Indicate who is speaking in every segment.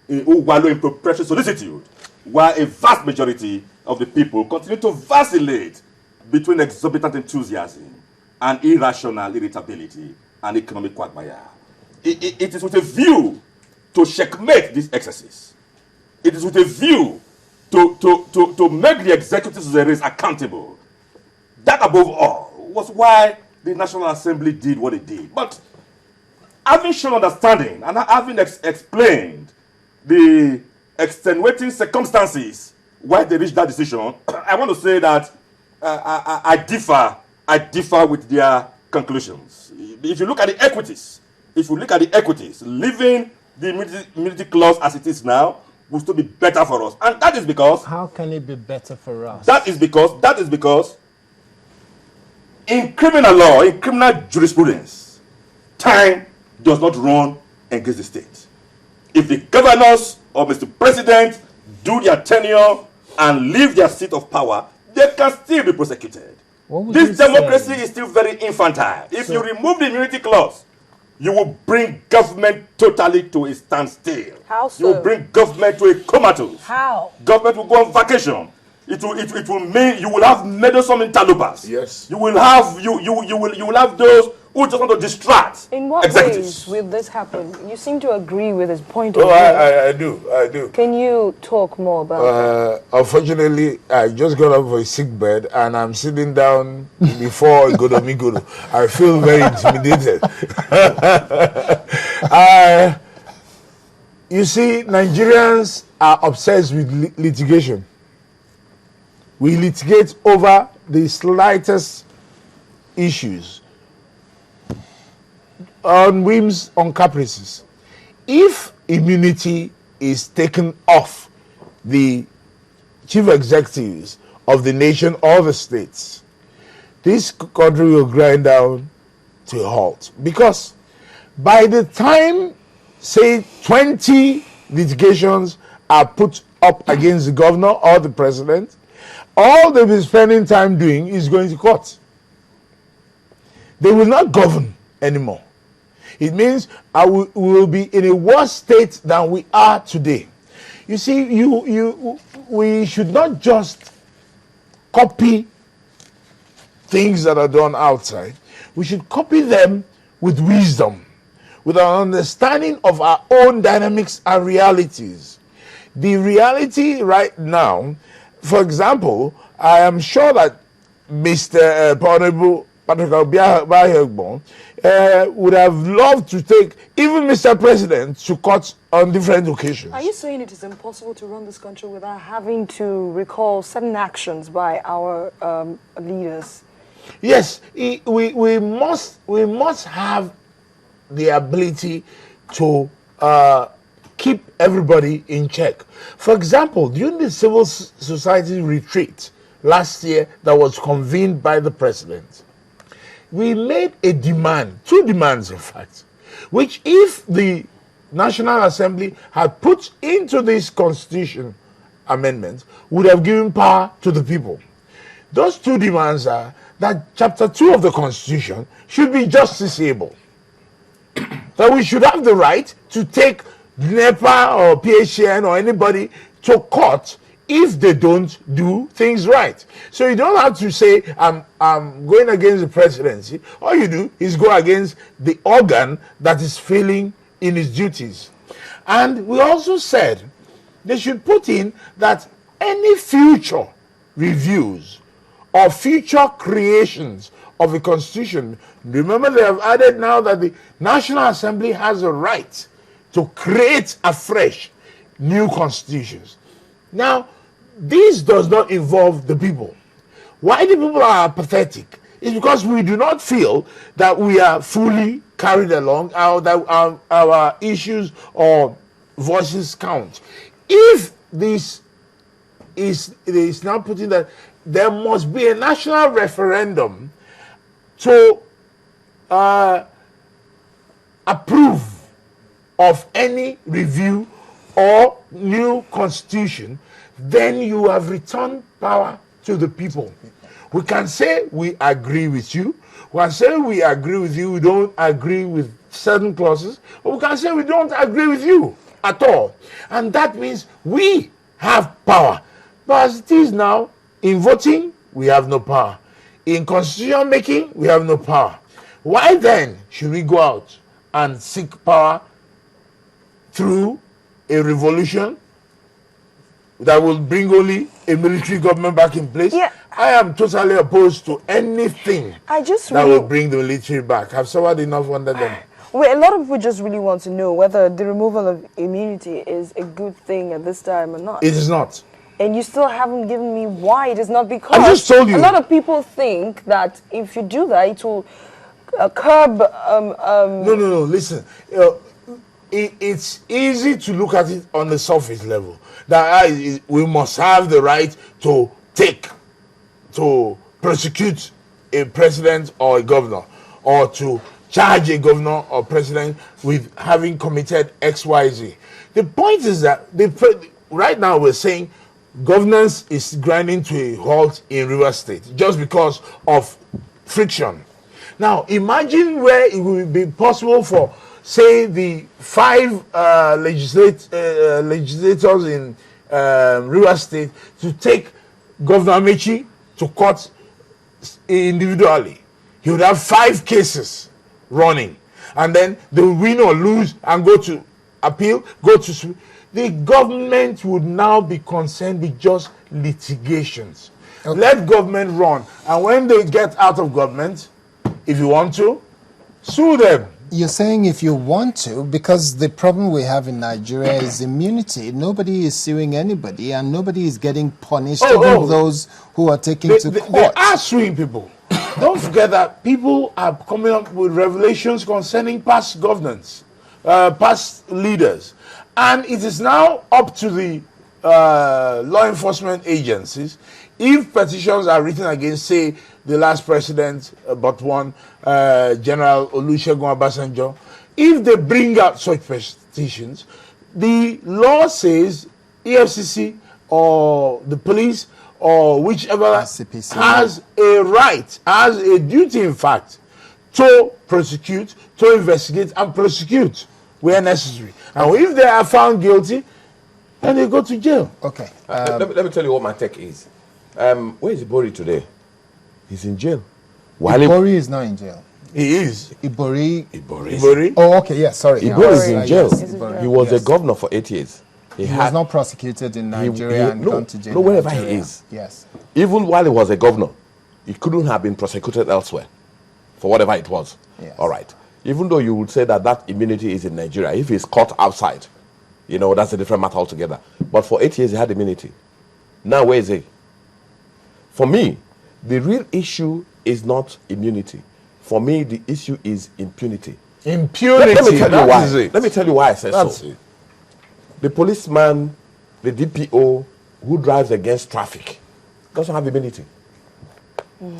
Speaker 1: who wallow in perpetual solicitude, while a vast majority of the people continue to vacillate between exorbitant enthusiasm and irrational irritability and economic quagmire. It is with a view to checkmate these excesses. It is with a view to make the executives of the race accountable. That, above all, was why the National Assembly did what it did. But having shown understanding and having explained the extenuating circumstances why they reached that decision, I want to say that I differ with their conclusions. If you look at the equities, leaving the immunity clause as it is now will still be better for us. And that is because...
Speaker 2: How can it be better for us?
Speaker 1: That is because in criminal law, in criminal jurisprudence, time does not run against the state. If the governors or Mr. President do their tenure and leave their seat of power, they can still be prosecuted. This democracy is still very infantile. If you remove the immunity clause, you will bring government totally to a standstill.
Speaker 3: How so?
Speaker 1: You will bring government to a comatose.
Speaker 3: How?
Speaker 1: Government will go on vacation. It will mean you will have meddlesome interlopers.
Speaker 4: Yes.
Speaker 1: You will have those who just want to distract
Speaker 3: In what
Speaker 1: executives.
Speaker 3: ways will this happen? You seem to agree with his point of view.
Speaker 4: I do.
Speaker 3: Can you talk more about that?
Speaker 4: Unfortunately, I just got up for a sick bed and I'm sitting down before Godomigoro. I feel very intimidated. You see, Nigerians are obsessed with litigation. We litigate over the slightest issues, on whims, on caprices. If immunity is taken off the chief executives of the nation or the states, this country will grind down to a halt. Because by the time, say, 20 litigations are put up against the governor or the president, all they'll be spending time doing is going to court. They will not govern anymore. It means we will be in a worse state than we are today. You see, we should not just copy things that are done outside. We should copy them with wisdom, with an understanding of our own dynamics and realities. The reality right now, for example, I am sure that Mr. Honorable Patrick Obiahegbon would have loved to take even Mr. President to court on different occasions.
Speaker 3: Are you saying it is impossible to run this country without having to recall certain actions by our leaders?
Speaker 4: Yes, we must have the ability to keep everybody in check. For example, during the civil society retreat last year that was convened by the president, we made a demand, two demands in fact, which if the National Assembly had put into this constitution amendment would have given power to the people. Those two demands are that chapter 2 of the constitution should be justiciable. That we should have the right to take NEPA or PHN or anybody to court if they don't do things right. So you don't have to say, I'm going against the presidency. All you do is go against the organ that is failing in its duties. And we also said they should put in that any future reviews or future creations of the constitution, remember they have added now that the National Assembly has a right to create afresh new constitutions. Now, this does not involve the people. Why the people are apathetic is because we do not feel that we are fully carried along, that our issues or voices count. If this is now putting that there must be a national referendum to approve of any review or new constitution, then you have returned power to the people. We can say we agree with you. We can say we agree with you. We don't agree with certain clauses. Or we can say we don't agree with you. at all. And that means we have power. But as it is now, in voting, we have no power. In constitution making, we have no power. Why then should we go out and seek power through a revolution that will bring only a military government back in place?
Speaker 3: Yeah.
Speaker 4: I am totally opposed to anything
Speaker 3: I just
Speaker 4: that
Speaker 3: really
Speaker 4: will bring the military back. I've suffered enough under them.
Speaker 3: Well, a lot of people just really want to know whether the removal of immunity is a good thing at this time or not.
Speaker 4: It is not.
Speaker 3: And you still haven't given me why it is not, because
Speaker 4: I just told you.
Speaker 3: a lot of people think that if you do that, it will curb.
Speaker 4: No. Listen, it's easy to look at it on the surface level. That we must have the right to prosecute a president or a governor, or to charge a governor or president with having committed XYZ. The point is that right now we're saying governance is grinding to a halt in Rivers State just because of friction. Now, imagine where it would be possible for, say, the 5 legislators in Rivers State to take Governor Amechi to court individually. He would have 5 cases running, and then they will win or lose and go to appeal, the government would now be concerned with just litigations. Okay. Let government run, and when they get out of government, if you want to, sue them.
Speaker 2: You're saying if you want to, because the problem we have in Nigeria is immunity. Nobody is suing anybody, and nobody is getting punished, even those who are taken to court.
Speaker 4: They are suing people. Don't forget that people are coming up with revelations concerning past governance, past leaders. And it is now up to the law enforcement agencies, if petitions are written against, say, the last president, but one, General Olusegun Obasanjo, if they bring out such petitions, the law says EFCC or the police or whichever
Speaker 2: CPC
Speaker 4: has a right, has a duty, in fact, to prosecute, to investigate and prosecute where necessary. And if they are found guilty, then they go to jail.
Speaker 2: Okay.
Speaker 5: Let me tell you what my take is. Where is Ibori today? He's in jail.
Speaker 2: Ibori is not in jail.
Speaker 4: He is.
Speaker 2: Ibori. Oh, okay. Yes. Sorry.
Speaker 5: Ibori is in jail.
Speaker 2: Yes,
Speaker 5: He was a governor for 8 years.
Speaker 2: He was not prosecuted in Nigeria and gone to jail.
Speaker 5: No, wherever he
Speaker 2: Nigeria.
Speaker 5: is.
Speaker 2: Yes.
Speaker 5: Even while he was a governor, he couldn't have been prosecuted elsewhere for whatever it was.
Speaker 2: Yes.
Speaker 5: All right. Even though you would say that immunity is in Nigeria, if he's caught outside, that's a different matter altogether. But for 8 years, he had immunity. Now, where is he? For me, the real issue is not immunity. For me, the issue is impunity.
Speaker 4: Impunity.
Speaker 5: Let me tell you why.
Speaker 4: It.
Speaker 5: Let me tell you why I say
Speaker 4: That's
Speaker 5: so.
Speaker 4: it.
Speaker 5: The policeman, the DPO who drives against traffic doesn't have immunity.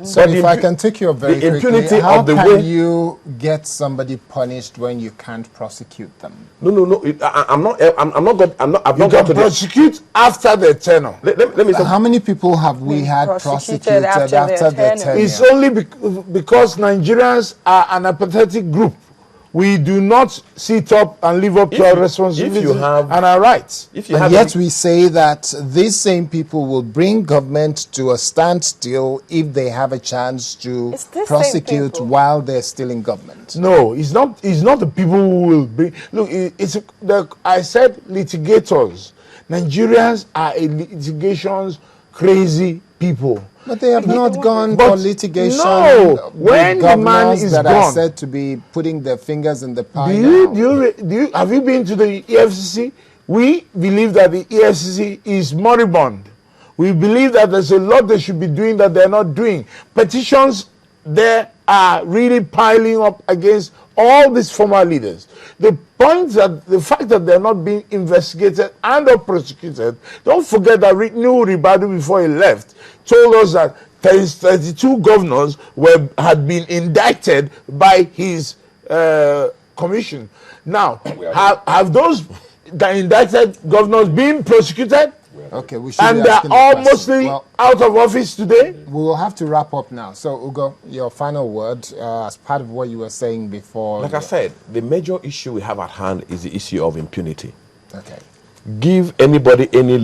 Speaker 2: So if I can take you up very
Speaker 5: the
Speaker 2: quickly,
Speaker 5: impunity
Speaker 2: how
Speaker 5: of the
Speaker 2: can
Speaker 5: way
Speaker 2: you get somebody punished when you can't prosecute them?
Speaker 5: No. I'm not going. I've
Speaker 4: You
Speaker 5: not got
Speaker 4: can
Speaker 5: to the.
Speaker 4: prosecute after the tenure.
Speaker 5: Let me say.
Speaker 2: How many people have we
Speaker 3: Been
Speaker 2: had
Speaker 3: prosecuted
Speaker 2: prosecuted after their tenure?
Speaker 4: It's only because Nigerians are an apathetic group. We do not sit up and live up to our responsibilities and our rights.
Speaker 2: And yet we say that these same people will bring government to a standstill if they have a chance to
Speaker 3: It's the same
Speaker 2: prosecute
Speaker 3: people.
Speaker 2: while they're still in government.
Speaker 4: No, it's not. It's not the people who will bring. Look, I said litigators. Nigerians are a litigations crazy people.
Speaker 2: But they have not gone
Speaker 4: But
Speaker 2: for litigation.
Speaker 4: no,
Speaker 2: with
Speaker 4: when the man
Speaker 2: governors
Speaker 4: is
Speaker 2: that
Speaker 4: gone.
Speaker 2: are said to be putting their fingers in the pie.
Speaker 4: Have you been to the EFCC? We believe that the EFCC is moribund. We believe that there's a lot they should be doing that they're not doing. Petitions there are really piling up against all these former leaders. The fact that they're not being investigated and or prosecuted, don't forget that Nuhu Ribadu, before he left, told us that 32 governors had been indicted by his commission. Now, have those indicted governors been prosecuted?
Speaker 2: Okay, we should
Speaker 4: And
Speaker 2: be
Speaker 4: they're
Speaker 2: asking the
Speaker 4: all
Speaker 2: question.
Speaker 4: mostly
Speaker 2: Well,
Speaker 4: out of office today?
Speaker 2: we will have to wrap up now. So, Ugo, your final word as part of what you were saying before.
Speaker 5: Like I said, the major issue we have at hand is the issue of impunity.
Speaker 2: Okay.
Speaker 5: Give anybody any